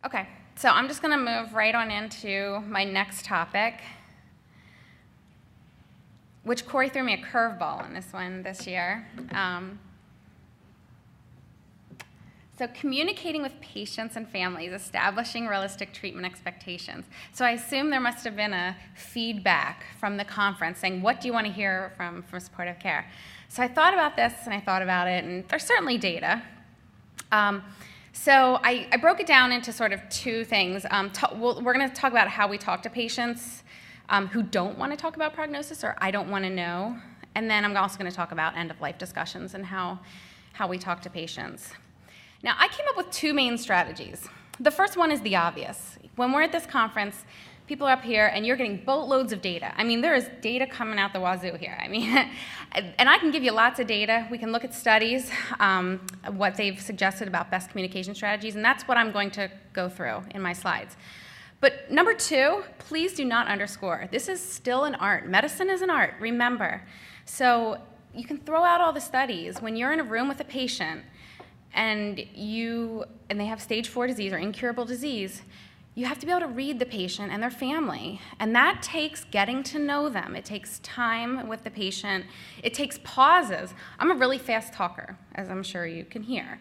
Okay, so I'm just going to move right on into my next topic, which Corey threw me a curveball on this one this year. So communicating with patients and families, establishing realistic treatment expectations. So I assume there must have been a feedback from the conference saying, what do you want to hear from supportive care? So I thought about this and I thought about it, and there's certainly data. So I broke it down into sort of two things. We're going to talk about how we talk to patients who don't want to talk about prognosis or I don't want to know. And then I'm also going to talk about end-of-life discussions and how we talk to patients. Now, I came up with two main strategies. The first one is the obvious. When we're at this conference, people are up here and you're getting boatloads of data. I mean, there is data coming out the wazoo here. I mean, and I can give you lots of data. We can look at studies, what they've suggested about best communication strategies, and that's what I'm going to go through in my slides. But number two, please do not underscore. This is still an art. Medicine is an art, remember. So you can throw out all the studies. When you're in a room with a patient and they have stage 4 disease or incurable disease, you have to be able to read the patient and their family. And that takes getting to know them. It takes time with the patient. It takes pauses. I'm a really fast talker, as I'm sure you can hear.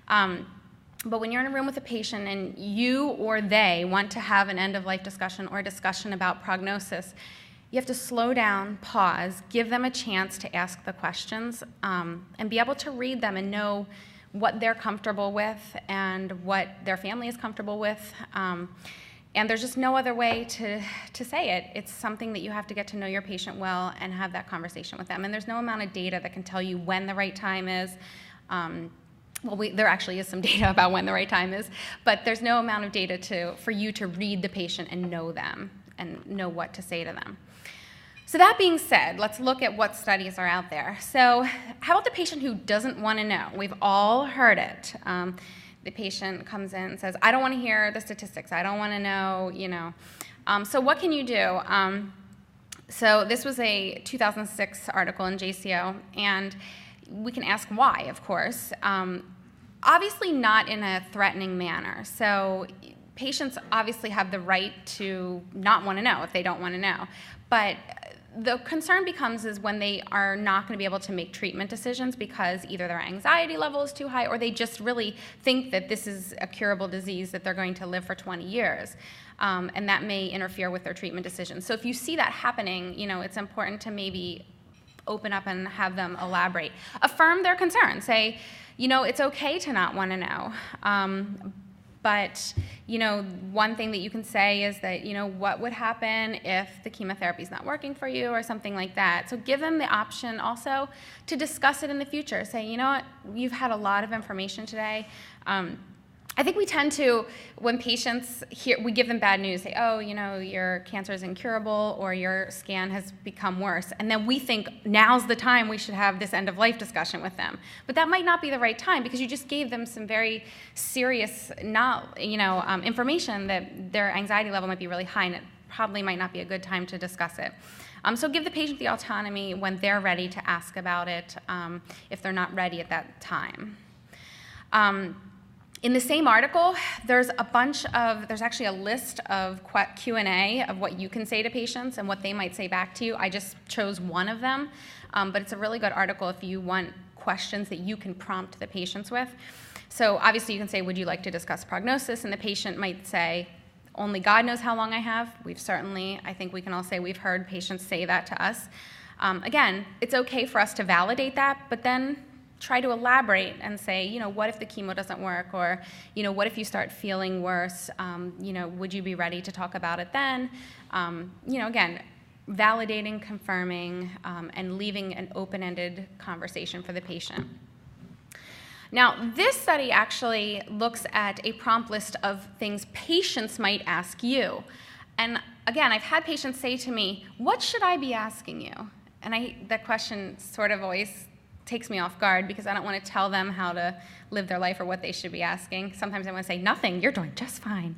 But when you're in a room with a patient and you or they want to have an end-of-life discussion or a discussion about prognosis, you have to slow down, pause, give them a chance to ask the questions, and be able to read them and know what they're comfortable with and what their family is comfortable with. And there's just no other way to say it. It's something that you have to get to know your patient well and have that conversation with them. And there's no amount of data that can tell you when the right time is. There actually is some data about when the right time is, but there's no amount of data for you to read the patient and know them and know what to say to them. So that being said, let's look at what studies are out there. So how about the patient who doesn't want to know? We've all heard it. The patient comes in and says, I don't want to hear the statistics. I don't want to know, So what can you do? So this was a 2006 article in JCO, and we can ask why, of course. Obviously not in a threatening manner. So patients obviously have the right to not want to know if they don't want to know. But the concern becomes is when they are not going to be able to make treatment decisions because either their anxiety level is too high or they just really think that this is a curable disease that they're going to live for 20 years. And that may interfere with their treatment decisions. So if you see that happening, it's important to maybe open up and have them elaborate. Affirm their concern. Say, it's okay to not want to know. But, one thing that you can say is that, what would happen if the chemotherapy is not working for you or something like that. So give them the option also to discuss it in the future. Say, you know what, you've had a lot of information today. I think we tend to, when patients we give them bad news, say, oh, your cancer is incurable or your scan has become worse. And then we think now's the time we should have this end-of-life discussion with them. But that might not be the right time because you just gave them some very serious information that their anxiety level might be really high and it probably might not be a good time to discuss it. So give the patient the autonomy when they're ready to ask about it if they're not ready at that time. In the same article, there's actually a list of Q&A of what you can say to patients and what they might say back to you. I just chose one of them, but it's a really good article if you want questions that you can prompt the patients with. So obviously you can say, would you like to discuss prognosis? And the patient might say, only God knows how long I have. I think we can all say we've heard patients say that to us. Again, it's okay for us to validate that, but then try to elaborate and say, what if the chemo doesn't work? Or, what if you start feeling worse? Would you be ready to talk about it then? Again, validating, confirming, and leaving an open-ended conversation for the patient. Now, this study actually looks at a prompt list of things patients might ask you. And again, I've had patients say to me, what should I be asking you? And that question sort of always takes me off guard because I don't want to tell them how to live their life or what they should be asking. Sometimes I want to say, nothing, you're doing just fine.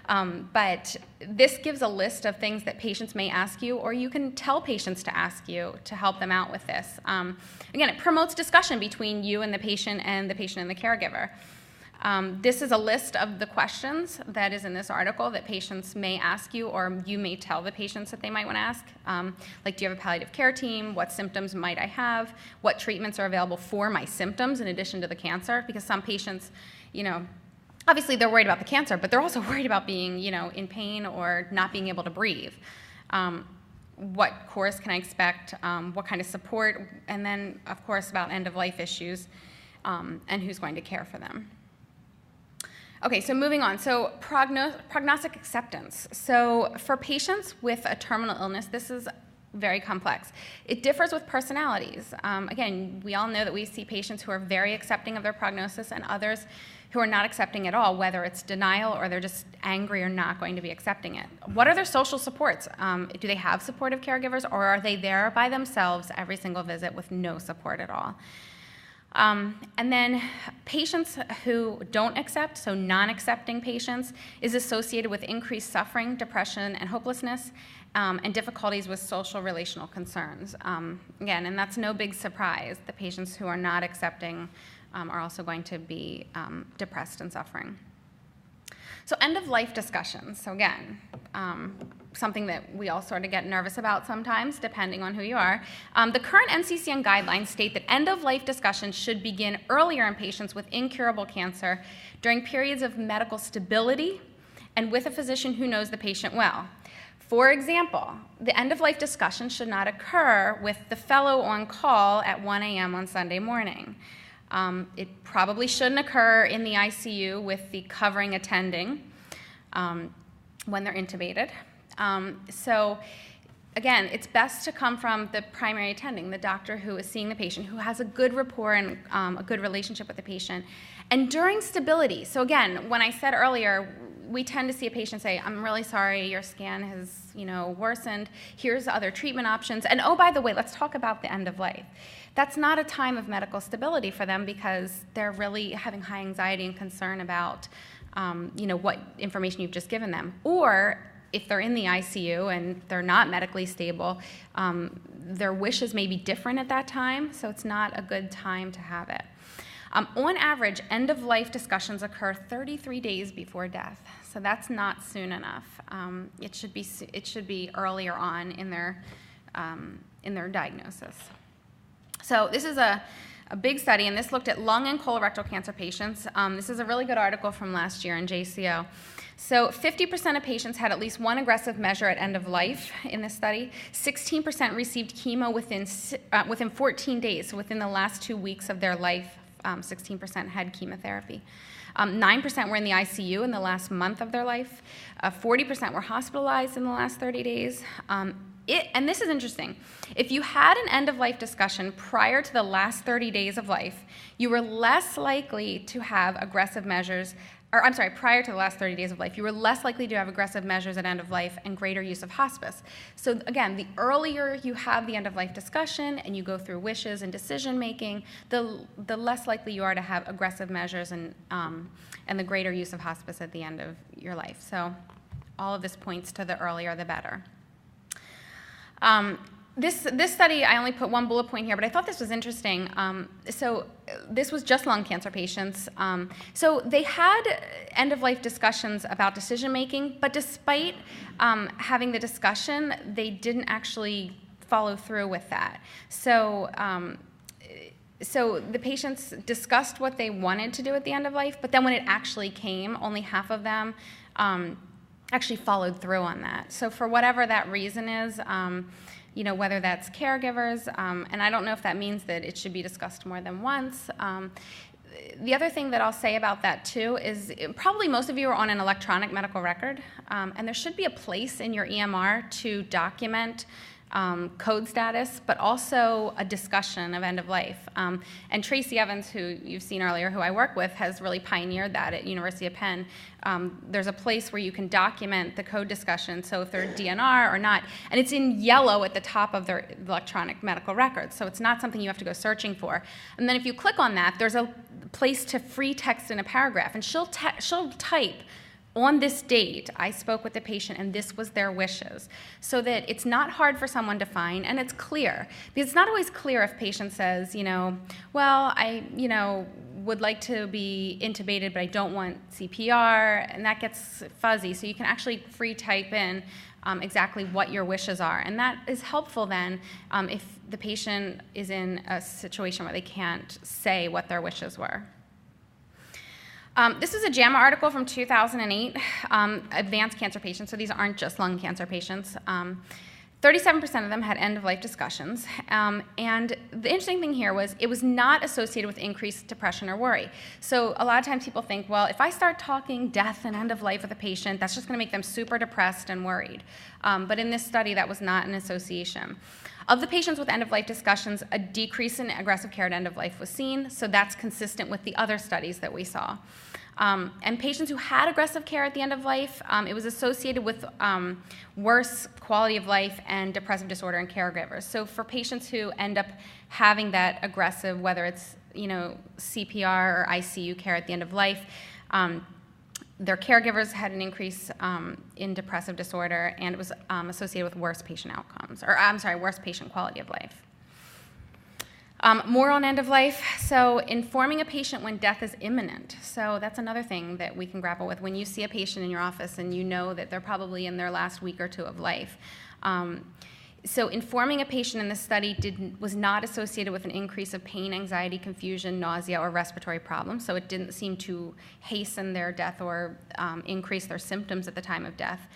But this gives a list of things that patients may ask you, or you can tell patients to ask you to help them out with this. Again, it promotes discussion between you and the patient and the caregiver. This is a list of the questions that is in this article that patients may ask you, or you may tell the patients that they might want to ask. Like, do you have a palliative care team? What symptoms might I have? What treatments are available for my symptoms in addition to the cancer? Because some patients, obviously they're worried about the cancer, but they're also worried about being, in pain or not being able to breathe. What course can I expect? What kind of support? And then, of course, about end-of-life issues and who's going to care for them. Okay, so moving on. So prognostic acceptance. So for patients with a terminal illness, this is very complex. It differs with personalities. Again, we all know that we see patients who are very accepting of their prognosis and others who are not accepting at all, whether it's denial or they're just angry or not going to be accepting it. What are their social supports? Do they have supportive caregivers, or are they there by themselves every single visit with no support at all? And then patients who don't accept, so non-accepting patients, is associated with increased suffering, depression, and hopelessness, and difficulties with social relational concerns. Again, and that's no big surprise. The patients who are not accepting are also going to be depressed and suffering. So end-of-life discussions. So again, something that we all sort of get nervous about sometimes, depending on who you are. The current NCCN guidelines state that end-of-life discussions should begin earlier in patients with incurable cancer during periods of medical stability and with a physician who knows the patient well. For example, the end-of-life discussion should not occur with the fellow on call at 1 a.m. on Sunday morning. It probably shouldn't occur in the ICU with the covering attending when they're intubated. So again, it's best to come from the primary attending, the doctor who is seeing the patient, who has a good rapport and a good relationship with the patient. And during stability, so again, when I said earlier, we tend to see a patient say, I'm really sorry, your scan has worsened, here's other treatment options, and oh, by the way, let's talk about the end of life. That's not a time of medical stability for them because they're really having high anxiety and concern about what information you've just given them. Or if they're in the ICU and they're not medically stable, their wishes may be different at that time, so it's not a good time to have it. On average, end-of-life discussions occur 33 days before death, so that's not soon enough. It should be earlier on in their diagnosis. So this is a big study, and this looked at lung and colorectal cancer patients. This is a really good article from last year in JCO. So 50% of patients had at least one aggressive measure at end of life in this study. 16% received chemo within 14 days, so within the last 2 weeks of their life. 16% had chemotherapy. 9% were in the ICU in the last month of their life. 40% were hospitalized in the last 30 days. And this is interesting. If you had an end-of-life discussion prior to the last 30 days of life, you were less likely to have aggressive measures, prior to the last 30 days of life, you were less likely to have aggressive measures at end of life and greater use of hospice. So again, the earlier you have the end-of-life discussion and you go through wishes and decision-making, the less likely you are to have aggressive measures and the greater use of hospice at the end of your life. So all of this points to the earlier the better. This study, I only put one bullet point here, but I thought this was interesting. So this was just lung cancer patients. So they had end-of-life discussions about decision-making, but despite having the discussion, they didn't actually follow through with that. So the patients discussed what they wanted to do at the end of life, but then when it actually came, only half of them actually followed through on that. So for whatever that reason is, whether that's caregivers, and I don't know if that means that it should be discussed more than once. The other thing that I'll say about that too is probably most of you are on an electronic medical record, and there should be a place in your EMR to document code status, but also a discussion of end of life. And Tracy Evans, who you've seen earlier, who I work with, has really pioneered that at University of Penn. There's a place where you can document the code discussion, so if they're DNR or not, and it's in yellow at the top of their electronic medical records, so it's not something you have to go searching for. And then if you click on that, there's a place to free text in a paragraph, and she'll type, on this date, I spoke with the patient and this was their wishes, so that it's not hard for someone to find and it's clear. Because it's not always clear if patient says, well, would like to be intubated, but I don't want CPR, and that gets fuzzy. So you can actually free type in exactly what your wishes are. And that is helpful then if the patient is in a situation where they can't say what their wishes were. This is a JAMA article from 2008, advanced cancer patients, so these aren't just lung cancer patients. 37% of them had end-of-life discussions, and the interesting thing here was it was not associated with increased depression or worry. So a lot of times people think, well, if I start talking death and end-of-life with a patient, that's just going to make them super depressed and worried. But in this study, that was not an association. Of the patients with end-of-life discussions, a decrease in aggressive care at end-of-life was seen, so that's consistent with the other studies that we saw. And patients who had aggressive care at the end of life, it was associated with worse quality of life and depressive disorder in caregivers. So for patients who end up having that aggressive, whether it's CPR or ICU care at the end of life, their caregivers had an increase in depressive disorder, and it was associated with worse patient outcomes, or worse patient quality of life. More on end of life. So informing a patient when death is imminent. So that's another thing that we can grapple with. When you see a patient in your office and you know that they're probably in their last week or two of life. So informing a patient in this study was not associated with an increase of pain, anxiety, confusion, nausea, or respiratory problems. So it didn't seem to hasten their death or increase their symptoms at the time of death.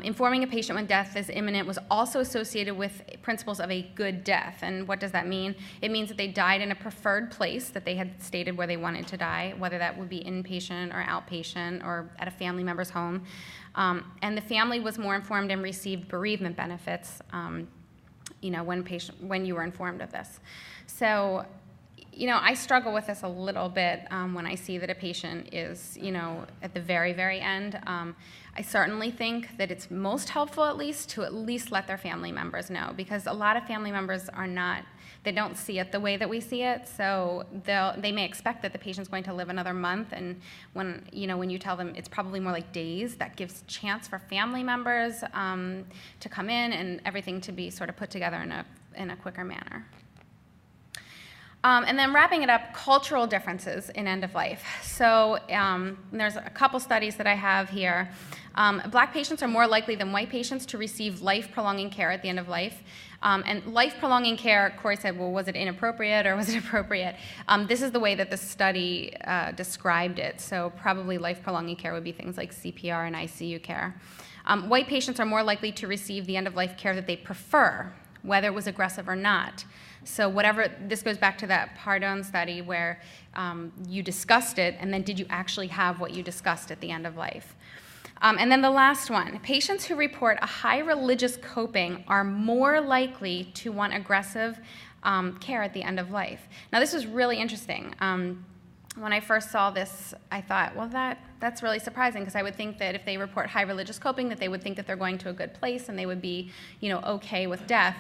Informing a patient when death is imminent was also associated with principles of a good death. And what does that mean? It means that they died in a preferred place that they had stated where they wanted to die, whether that would be inpatient or outpatient or at a family member's home. And the family was more informed and received bereavement benefits when you were informed of this. So, I struggle with this a little bit when I see that a patient is, at the very, very end. I certainly think that it's most helpful at least let their family members know, because a lot of family members they don't see it the way that we see it, so they may expect that the patient's going to live another month, and when you tell them it's probably more like days, that gives chance for family members to come in and everything to be sort of put together in a quicker manner. And then wrapping it up, cultural differences in end of life. So there's a couple studies that I have here. Black patients are more likely than white patients to receive life-prolonging care at the end of life. And life-prolonging care, Corey said, well, was it inappropriate or was it appropriate? This is the way that the study described it. So probably life-prolonging care would be things like CPR and ICU care. White patients are more likely to receive the end-of-life care that they prefer, whether it was aggressive or not. So this goes back to that Pardon study where you discussed it, and then did you actually have what you discussed at the end of life? And then the last one, patients who report a high religious coping are more likely to want aggressive care at the end of life. Now this was really interesting. When I first saw this, I thought, well, that's really surprising, because I would think that if they report high religious coping, that they would think that they're going to a good place and they would be, okay with death.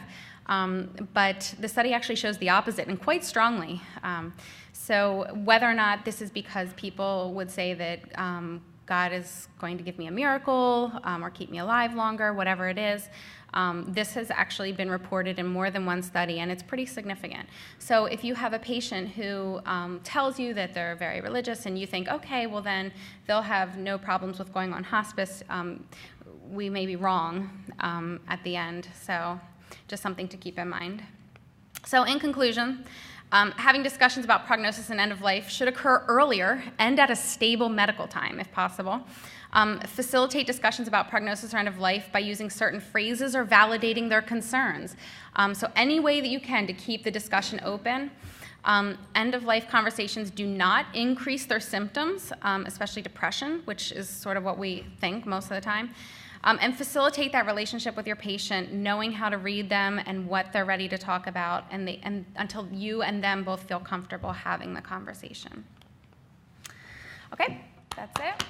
But the study actually shows the opposite, and quite strongly. So whether or not this is because people would say that God is going to give me a miracle or keep me alive longer, whatever it is, this has actually been reported in more than one study, and it's pretty significant. So if you have a patient who tells you that they're very religious and you think, okay, well then they'll have no problems with going on hospice, we may be wrong at the end. So just something to keep in mind. So in conclusion, having discussions about prognosis and end of life should occur earlier and at a stable medical time, if possible. Facilitate discussions about prognosis or end of life by using certain phrases or validating their concerns. So any way that you can to keep the discussion open. End-of-life conversations do not increase their symptoms, especially depression, which is sort of what we think most of the time. And facilitate that relationship with your patient, knowing how to read them and what they're ready to talk about, and until you and them both feel comfortable having the conversation. Okay, that's it.